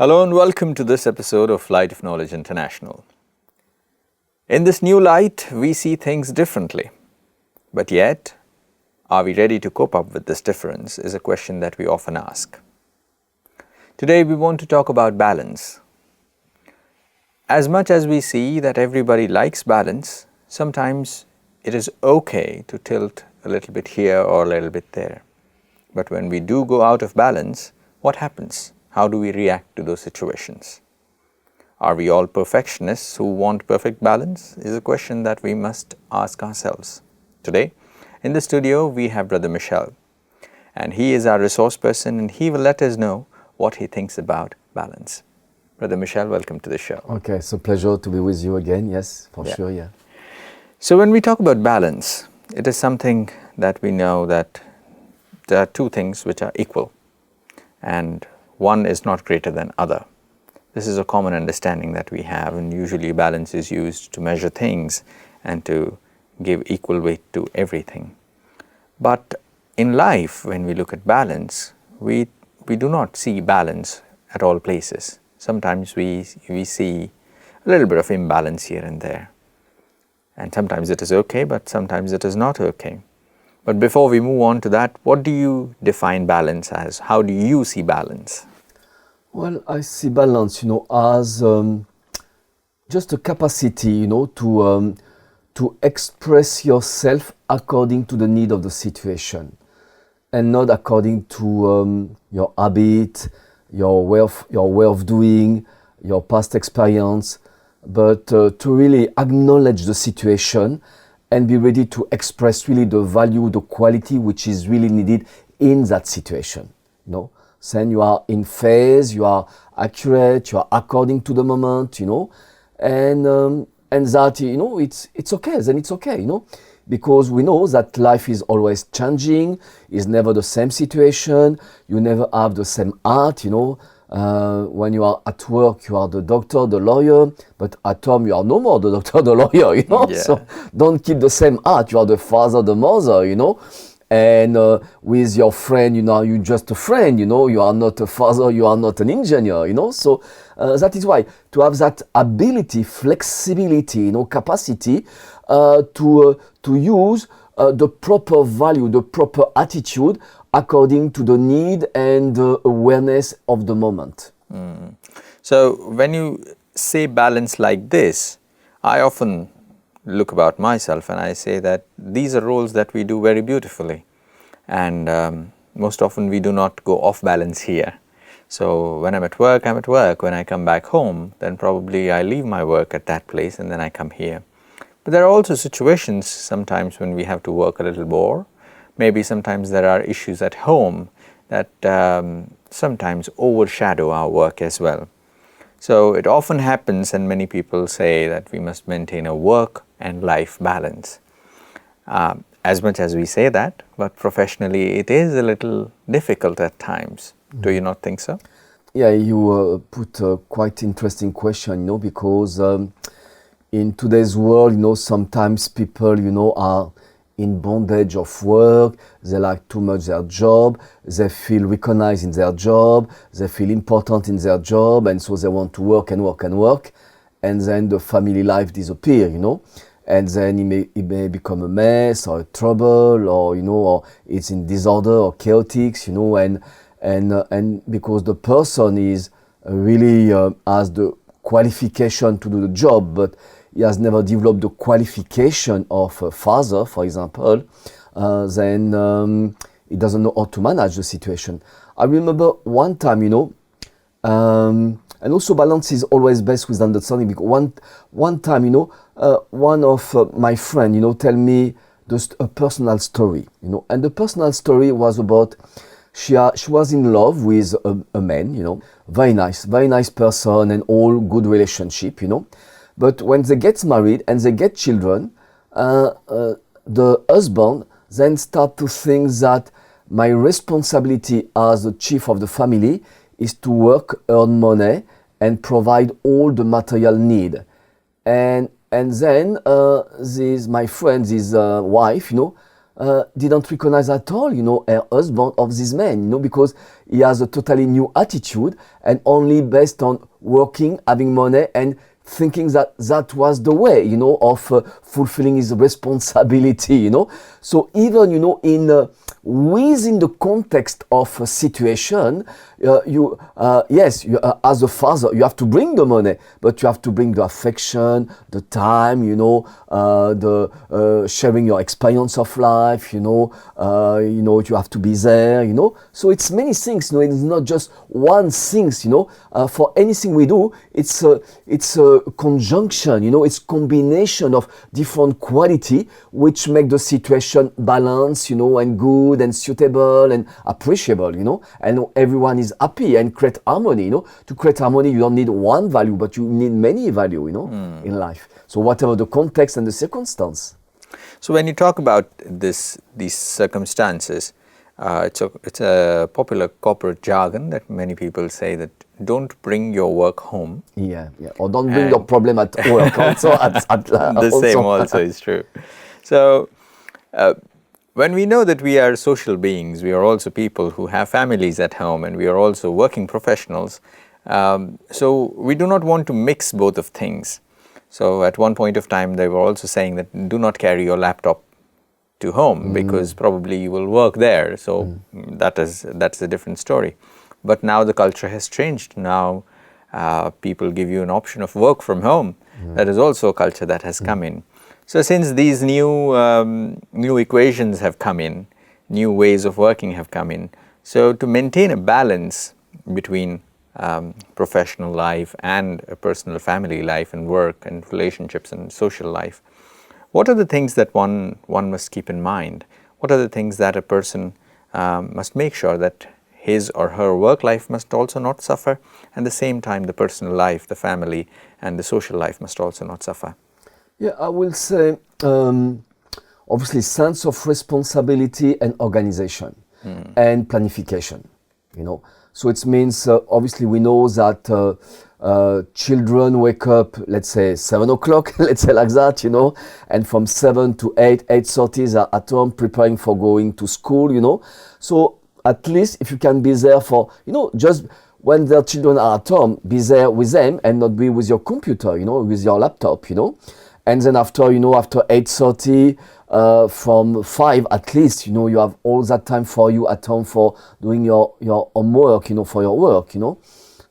Hello and welcome to this episode of Light of Knowledge International. In this new light, we see things differently. But yet, are we ready to cope up with this difference is a question that we often ask. Today we want to talk about balance. As much as we see that everybody likes balance, sometimes it is okay to tilt a little bit here or a little bit there. But when we do go out of balance, what happens? How do we react to those situations? Are we all perfectionists who want perfect balance? Is a question that we must ask ourselves. Today, in the studio, we have Brother Michel, and he is our resource person, and he will let us know what he thinks about balance. Brother Michel, welcome to the show. Okay, it's a pleasure to be with you again. Yes, for sure, yeah. So when we talk about balance, it is something that we know that there are two things which are equal, and one is not greater than other. This is a common understanding that we have, and usually balance is used to measure things and to give equal weight to everything. But in life, when we look at balance, we do not see balance at all places. Sometimes we see a little bit of imbalance here and there. And sometimes it is okay, but sometimes it is not okay. But before we move on to that, what do you define balance as? How do you see balance? Well, I see balance, as just a capacity, to express yourself according to the need of the situation, and not according to your habit, your way of doing, your past experience, but to really acknowledge the situation and be ready to express really the value, the quality which is really needed in that situation. Then you are in phase, you are accurate, you are according to the moment, and that, it's okay, then it's okay, because we know that life is always changing, is never the same situation, you never have the same art, when you are at work, you are the doctor, the lawyer, but at home, you are no more the doctor, the lawyer, Yeah. So don't keep the same art, you are the father, the mother, and with your friend, you're just a friend, you are not a father, you are not an engineer, so that is why to have that ability, flexibility, capacity to use the proper value, the proper attitude according to the need and the awareness of the moment. So when you say balance like this, I often look about myself and I say that these are roles that we do very beautifully, and most often we do not go off balance here. So when I'm at work, I'm at work. When I come back home, then probably I leave my work at that place and then I come here. But there are also situations sometimes when we have to work a little more. Maybe sometimes there are issues at home that sometimes overshadow our work as well. So it often happens, and many people say that we must maintain a work and life balance. As much as we say that, but professionally it is a little difficult at times. Do you not think so? Yeah, you put a quite interesting question, because in today's world, sometimes people, are in bondage of work, they like too much their job, they feel recognized in their job, they feel important in their job, and so they want to work and work and work, and then the family life disappear, and then it may become a mess or a trouble, or or it's in disorder or chaotic, and because the person is really has the qualification to do the job, but he has never developed the qualification of a father, for example, then he doesn't know how to manage the situation. I remember one time, and also balance is always best with understanding, because one time, one of my friend, tell me just a personal story, and the personal story was about she was in love with a man, very nice person and all good relationship, But when they get married and they get children, the husband then start to think that my responsibility as the chief of the family is to work, earn money, and provide all the material need. And then my friend, his wife, didn't recognize at all, her husband of this man, because he has a totally new attitude and only based on working, having money and thinking that that was the way, of fulfilling his responsibility, So even, within the context of a situation, as a father, you have to bring the money, but you have to bring the affection, the time, the sharing your experience of life, you have to be there, So it's many things, it's not just one thing, for anything we do, it's a conjunction, it's combination of different quality which make the situation balanced, and good and suitable and appreciable, and everyone is happy and create harmony, To create harmony, you don't need one value, but you need many value, in life. So whatever the context and the circumstance. So when you talk about these circumstances, it's a popular corporate jargon that many people say that don't bring your work home. Yeah. Or don't bring your problem at work. Also, the same also is true. So when we know that we are social beings, we are also people who have families at home, and we are also working professionals. So we do not want to mix both of things. So at one point of time, they were also saying that do not carry your laptop to home because probably you will work there. So that's a different story. But now the culture has changed. Now people give you an option of work from home. That is also a culture that has come in. So since these new equations have come in, new ways of working have come in, so to maintain a balance between professional life and a personal family life and work and relationships and social life, what are the things that one must keep in mind? What are the things that a person must make sure that his or her work life must also not suffer, and at the same time the personal life, the family and the social life must also not suffer? Yeah, I will say, obviously, sense of responsibility and organization and planification, So it means, obviously, we know that children wake up, let's say, 7 o'clock, let's say like that, and from 7 to 8:30, they're at home preparing for going to school, So at least if you can be there for, just when their children are at home, be there with them and not be with your computer, with your laptop, And then after 8:30, from 5 at least, you have all that time for you at home for doing your homework, for your work,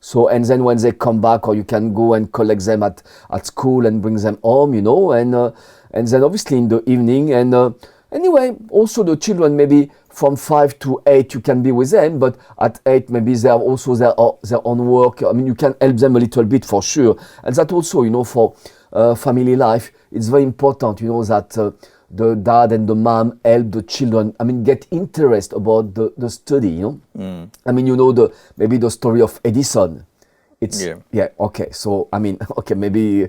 So, and then when they come back, or you can go and collect them at school and bring them home, and then obviously in the evening. And anyway, also the children, maybe from 5 to 8, you can be with them, but at 8, maybe they have also their own work. I mean, you can help them a little bit for sure. And that also, for family life, it's very important, that the dad and the mom help the children, get interest about the study, I mean, maybe the story of Edison. Okay. So, maybe,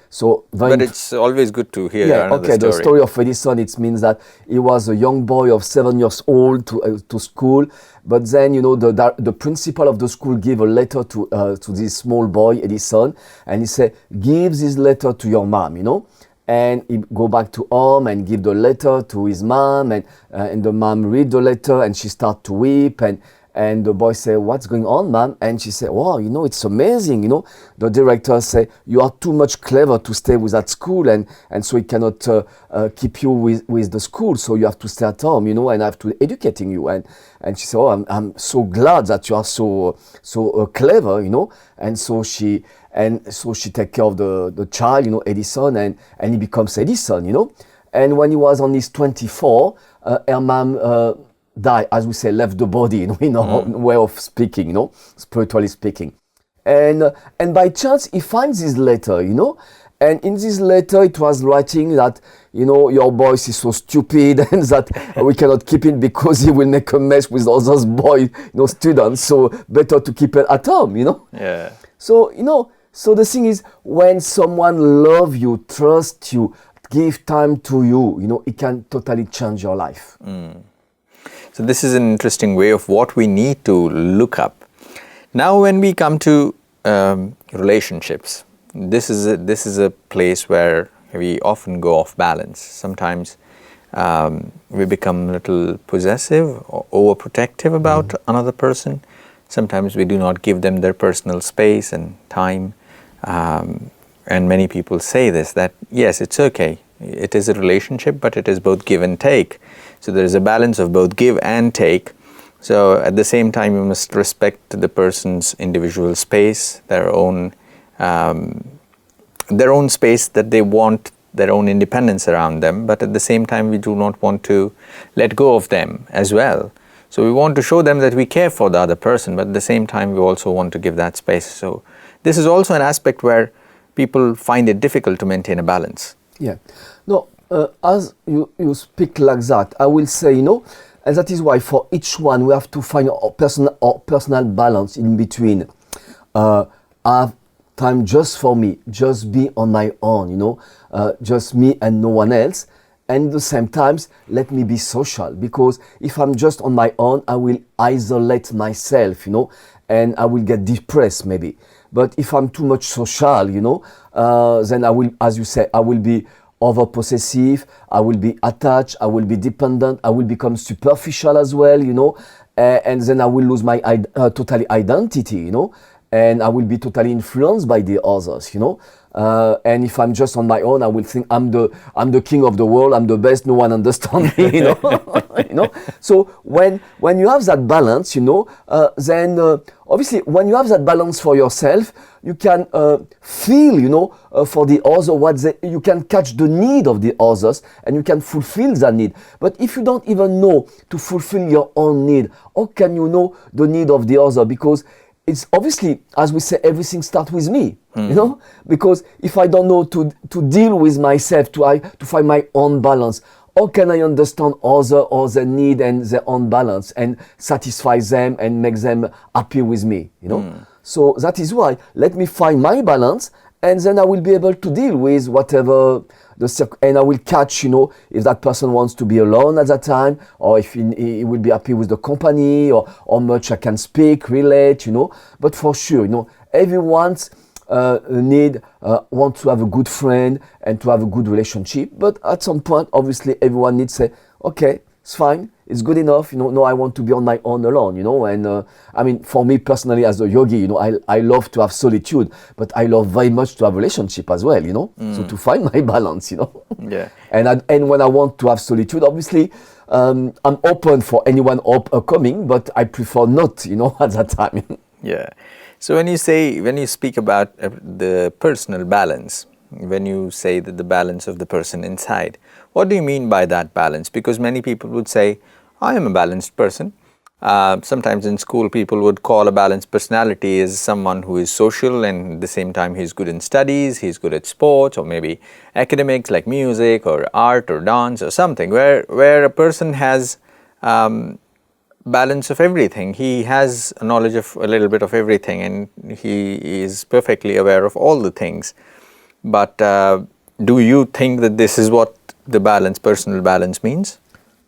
So, but it's always good to hear another story. The story of Edison, it means that he was a young boy of 7 years old to school, but then, the principal of the school gave a letter to this small boy, Edison, and he said, give this letter to your mom, And he go back to home and give the letter to his mom, and the mom read the letter and she start to weep, and the boy say, what's going on, mom? And she said, wow, it's amazing, The director say, you are too much clever to stay with that school, and so he cannot keep you with the school, so you have to stay at home, and I have to educating you. And she said, oh, I'm so glad that you are so clever, And so she take care of the child, Edison, and he becomes Edison, And when he was on his 24, her mom die, as we say, left the body, in our way of speaking, spiritually speaking. And by chance, he finds this letter, and in this letter, it was writing that, your voice is so stupid and that we cannot keep it because he will make a mess with all those boys, students, so better to keep it at home, Yeah. So, so the thing is, when someone loves you, trusts you, give time to you, it can totally change your life. So this is an interesting way of what we need to look up. Now when we come to relationships, this is a place where we often go off balance. Sometimes we become a little possessive or overprotective about another person. Sometimes we do not give them their personal space and time. And many people say this, that yes, it's okay. It is a relationship, but it is both give and take. So there is a balance of both give and take. So at the same time, you must respect the person's individual space, their own space that they want, their own independence around them. But at the same time, we do not want to let go of them as well. So we want to show them that we care for the other person, but at the same time, we also want to give that space. So this is also an aspect where people find it difficult to maintain a balance. Yeah. No, as you speak like that, I will say, and that is why for each one we have to find our personal balance in between. Have time just for me, just be on my own, just me and no one else. And at the same time, let me be social, because if I'm just on my own, I will isolate myself, and I will get depressed maybe. But if I'm too much social, then I will, as you say, I will be over-possessive, I will be attached, I will be dependent, I will become superficial as well, and then I will lose my totally identity, and I will be totally influenced by the others, and if I'm just on my own, I will think I'm the king of the world, I'm the best, no one understands me, So when you have that balance, then obviously when you have that balance for yourself, you can feel, for the other you can catch the need of the others and you can fulfill that need. But if you don't even know to fulfill your own need, how can you know the need of the other? Because it's obviously, as we say, everything starts with me, because if I don't know to deal with myself, to find my own balance, how can I understand other need and their own balance and satisfy them and make them happy with me, So that is why, let me find my balance, and then I will be able to deal with whatever and I will catch, if that person wants to be alone at that time, or if he will be happy with the company, or how much I can speak, relate, But for sure, everyone's want to have a good friend and to have a good relationship. But at some point, obviously, everyone needs to say, okay, it's fine, it's good enough, no, I want to be on my own alone, and I mean, for me personally as a yogi, I love to have solitude, but I love very much to have a relationship as well, so to find my balance, Yeah. And when I want to have solitude, obviously, I'm open for anyone coming, but I prefer not, at that time. Yeah. So when you speak about the personal balance, when you say that the balance of the person inside, what do you mean by that balance? Because many people would say, I am a balanced person. Sometimes in school, people would call a balanced personality as someone who is social and at the same time he's good in studies, he's good at sports, or maybe academics like music or art or dance or something, where a person has balance of everything. He has a knowledge of a little bit of everything and he is perfectly aware of all the things. But do you think that this is what the personal balance means?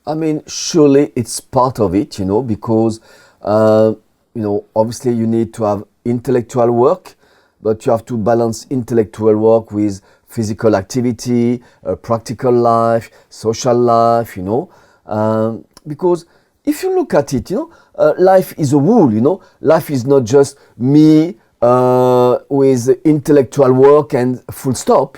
I mean, surely it's part of it, because, obviously you need to have intellectual work, but you have to balance intellectual work with physical activity, practical life, social life, because if you look at it, life is a whole, life is not just me with intellectual work and full stop,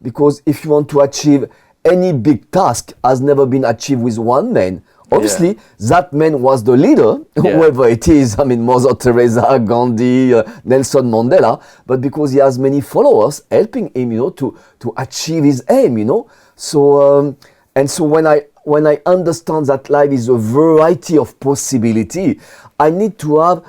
because if you want to achieve any big task has never been achieved with one man. Obviously, that man was the leader, whoever it is. I mean, Mother Teresa, Gandhi, Nelson Mandela. But because he has many followers helping him, to achieve his aim, So and so when I understand that life is a variety of possibility, I need to have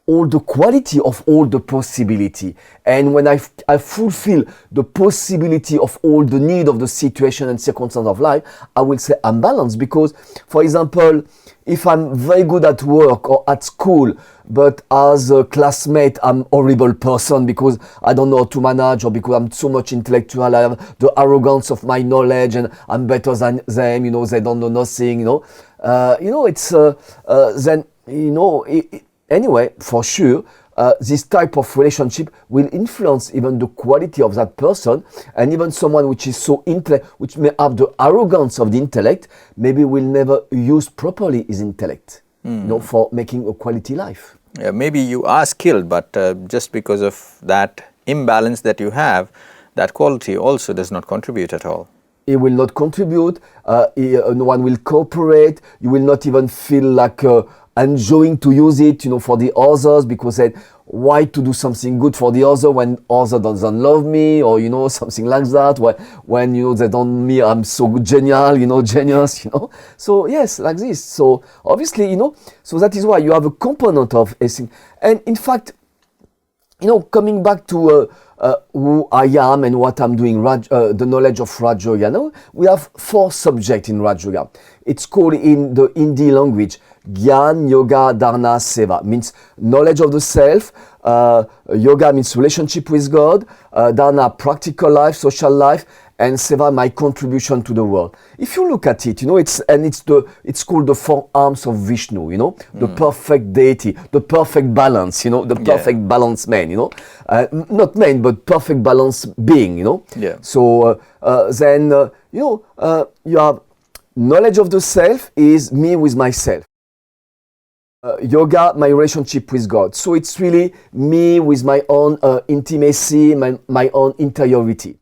all the quality of all the possibility. And when I fulfill the possibility of all the need of the situation and circumstance of life, I will say I'm balanced. Because, for example, if I'm very good at work or at school, but as a classmate, I'm a horrible person because I don't know how to manage, or because I'm so much intellectual, I have the arrogance of my knowledge and I'm better than them, they don't know nothing, it's, then, anyway, for sure, this type of relationship will influence even the quality of that person, and even someone which is so which may have the arrogance of the intellect, maybe will never use properly his intellect, for making a quality life. Yeah, maybe you are skilled, but just because of that imbalance that you have, that quality also does not contribute at all. It will not contribute, no one will cooperate, you will not even feel like enjoying to use it, for the others, because then why to do something good for the other when other doesn't love me, or something like that, when they don't me I'm so genial, genius, so yes, like this. So obviously, so that is why you have a component of everything. And in fact, coming back to who I am and what I'm doing, the knowledge of Raj Yoga, we have 4 subjects in Raj Yoga. It's called in the Hindi language, Gyan, Yoga, Dharana, Seva. Means knowledge of the self. Yoga means relationship with God. Dharana, practical life, social life. And Seva, my contribution to the world. If you look at it, it's called the 4 arms of Vishnu, the perfect deity, the perfect balance, the perfect balanced man, not man, but perfect balanced being, Yeah. So then, you have knowledge of the self is me with myself. Yoga, my relationship with God. So it's really me with my own intimacy, my own interiority.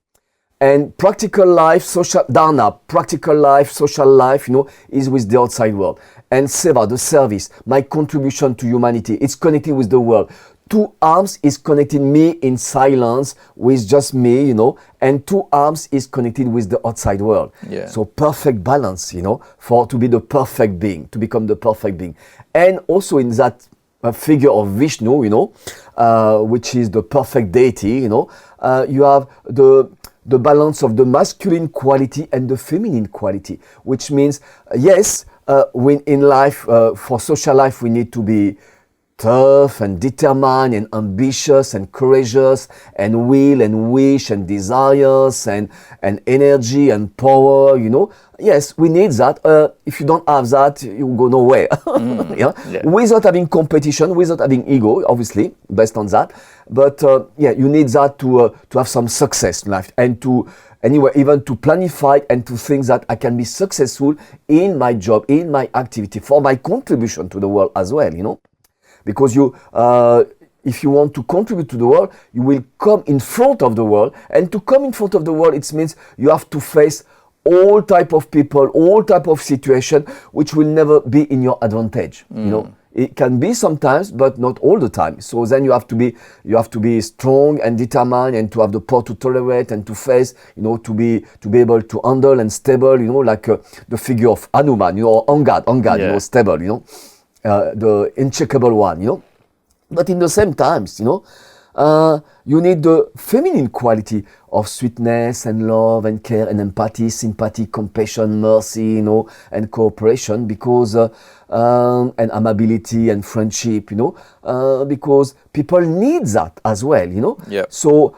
And practical life, social dharana, practical life, social life, is with the outside world. And seva, the service, my contribution to humanity, it's connected with the world. 2 arms is connecting me in silence with just me, and 2 arms is connected with the outside world. Yeah. So perfect balance, to be the perfect being, to become the perfect being. And also in that figure of Vishnu, which is the perfect deity, you have the balance of the masculine quality and the feminine quality, which means, yes, in life, for social life, we need to be tough and determined and ambitious and courageous and will and wish and desires and energy and power, Yes, we need that. If you don't have that, you go nowhere. Yeah? Without having competition, without having ego, obviously, based on that. But you need that to have some success in life, and even to planify and to think that I can be successful in my job, in my activity, for my contribution to the world as well, Because if you want to contribute to the world, you will come in front of the world. And to come in front of the world, it means you have to face all type of people, all type of situation, which will never be in your advantage. It can be sometimes, but not all the time. So then you have to be strong and determined, and to have the power to tolerate and to face, to be able to handle and stable, like the figure of Hanuman, or Angad, stable, the uncheckable one, But in the same times, you need the feminine quality of sweetness and love and care and empathy, sympathy, compassion, mercy, and cooperation, because and amability and friendship, because people need that as well, Yeah. So,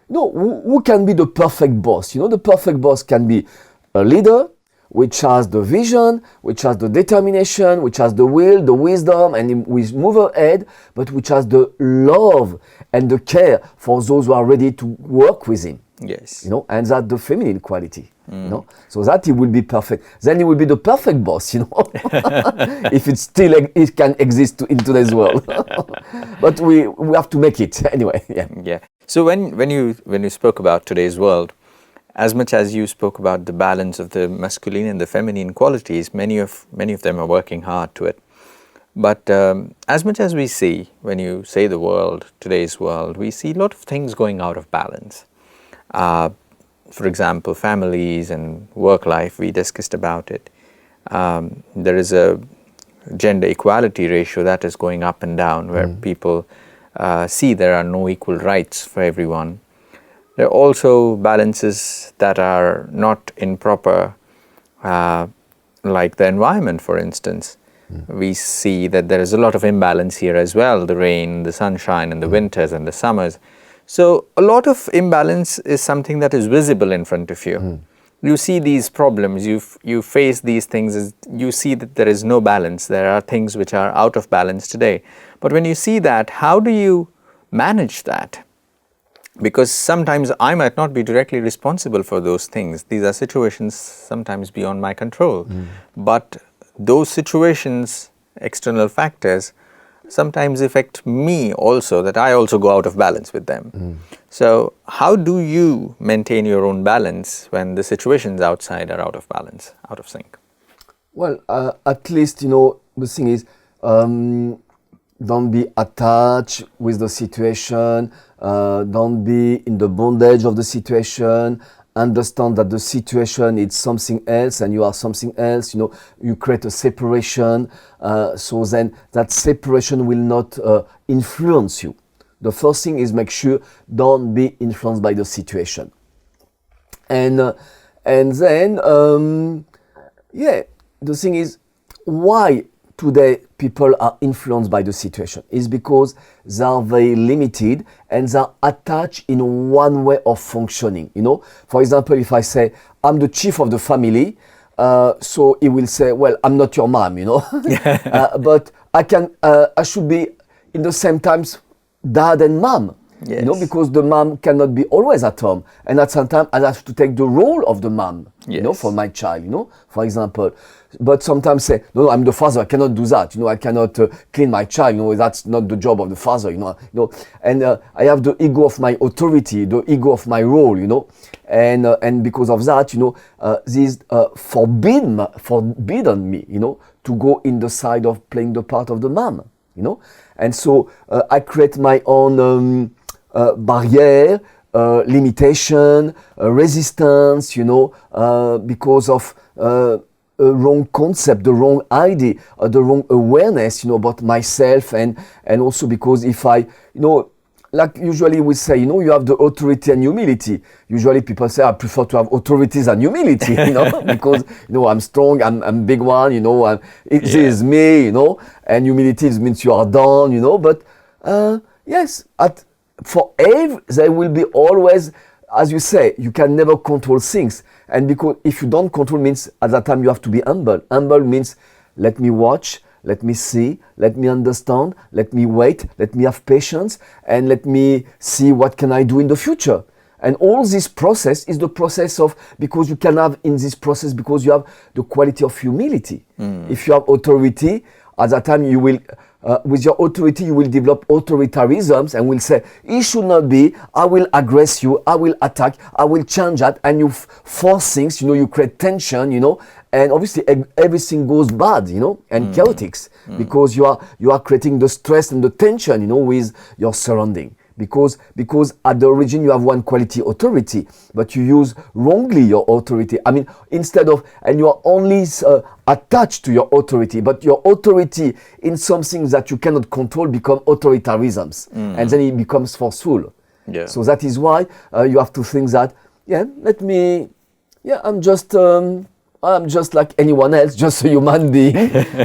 who can be the perfect boss? The perfect boss can be a leader, which has the vision, which has the determination, which has the will, the wisdom, and which move ahead, but which has the love and the care for those who are ready to work with him. Yes. And that's the feminine quality. So that he will be perfect. Then he will be the perfect boss. If it can exist in today's world. But we have to make it anyway. Yeah. So when you spoke about today's world, as much as you spoke about the balance of the masculine and the feminine qualities, many of them are working hard to it. But as much as we see, when you say the world, today's world, we see a lot of things going out of balance. For example, families and work life, we discussed about it. There is a gender equality ratio that is going up and down, where people see there are no equal rights for everyone. There are also balances that are not in proper, like the environment, for instance. We see that there is a lot of imbalance here as well, the rain, the sunshine, and the winters and the summers. So a lot of imbalance is something that is visible in front of you. you see these problems, you face these things, you see that there is no balance, there are things which are out of balance today. But when you see that, how do you manage that? Because sometimes I might not be directly responsible for those things. These are situations sometimes beyond my control. But those situations, external factors, sometimes affect me also, that I also go out of balance with them. So how do you maintain your own balance when the situations outside are out of balance, out of sync? Well, at least, the thing is, don't be attached with the situation, don't be in the bondage of the situation, understand that the situation is something else and you are something else, you create a separation, so then that separation will not influence you. The first thing is make sure don't be influenced by the situation. And then, the thing is, why today people are influenced by the situation is because they are very limited and they are attached in one way of functioning. For example, if I say I'm the chief of the family, so he will say, well, I'm not your mom, but I should be in the same times dad and mom. Yes. Because the mom cannot be always at home, and at some time I have to take the role of the mom, for my child, for example. But sometimes say, no, I'm the father, I cannot do that, I cannot clean my child, that's not the job of the father, and I have the ego of my authority, the ego of my role, and because of that, this forbidden me, to go in the side of playing the part of the mom, and so I create my own barrier, limitation, resistance, because of a wrong concept, the wrong idea, the wrong awareness, about myself, and also because if I, like usually we say, you have the authority and humility. Usually people say, I prefer to have authorities and humility, because, I'm strong, I'm big one, this is me, and humility means you are down, but yes, there will be always, as you say, you can never control things. And because if you don't control means at that time you have to be humble. Humble means let me watch, let me see, let me understand, let me wait, let me have patience, and let me see what can I do in the future. And all this process is the process of, because you can have in this process, because you have the quality of humility. If you have authority, at that time you will, with your authority, you will develop authoritarianisms and will say, it should not be, I will aggress you, I will attack, I will change that, and you force things, you create tension, and obviously everything goes bad, and chaotic, because you are creating the stress and the tension, with your surrounding. Because at the origin you have one quality, authority, but you use wrongly your authority. I mean, instead of, and you are only attached to your authority, but your authority in something that you cannot control become authoritarianisms, and then it becomes forceful. Yeah. So that is why you have to think that, I'm just like anyone else, just a human being.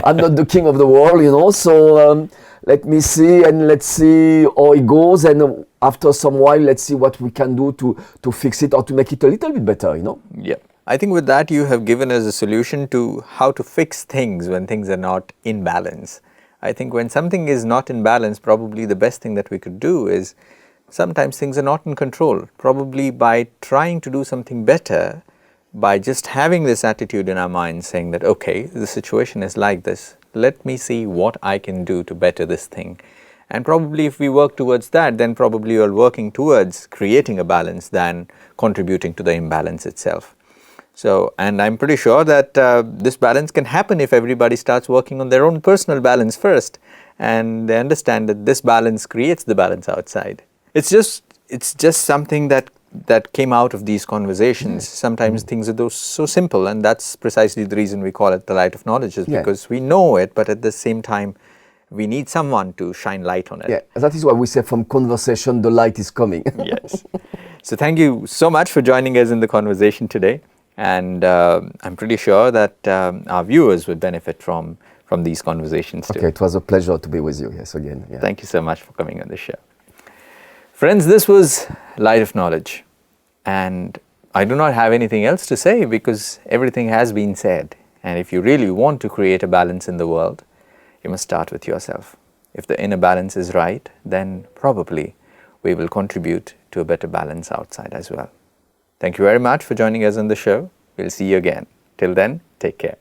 I'm not the king of the world, so let me see, and let's see how it goes, and after some while, let's see what we can do to fix it or to make it a little bit better, Yeah. I think with that you have given us a solution to how to fix things when things are not in balance. I think when something is not in balance, probably the best thing that we could do is, sometimes things are not in control. Probably by trying to do something better, by just having this attitude in our mind saying that, okay, the situation is like this, let me see what I can do to better this thing. And probably if we work towards that, then probably you are working towards creating a balance than contributing to the imbalance itself. So, and I'm pretty sure that this balance can happen if everybody starts working on their own personal balance first, and they understand that this balance creates the balance outside. It's just something that came out of these conversations. Sometimes things are so simple, and that's precisely the reason we call it the light of knowledge, is because we know it, but at the same time we need someone to shine light on it. Yeah, that is why we say from conversation the light is coming. Yes. So thank you so much for joining us in the conversation today, and I'm pretty sure that our viewers would benefit from these conversations too. Okay, it was a pleasure to be with you. Yes, again. Yeah. Thank you so much for coming on the show. Friends, this was Light of Knowledge, and I do not have anything else to say because everything has been said. And if you really want to create a balance in the world, you must start with yourself. If the inner balance is right, then probably we will contribute to a better balance outside as well. Thank you very much for joining us on the show. We'll see you again. Till then, take care.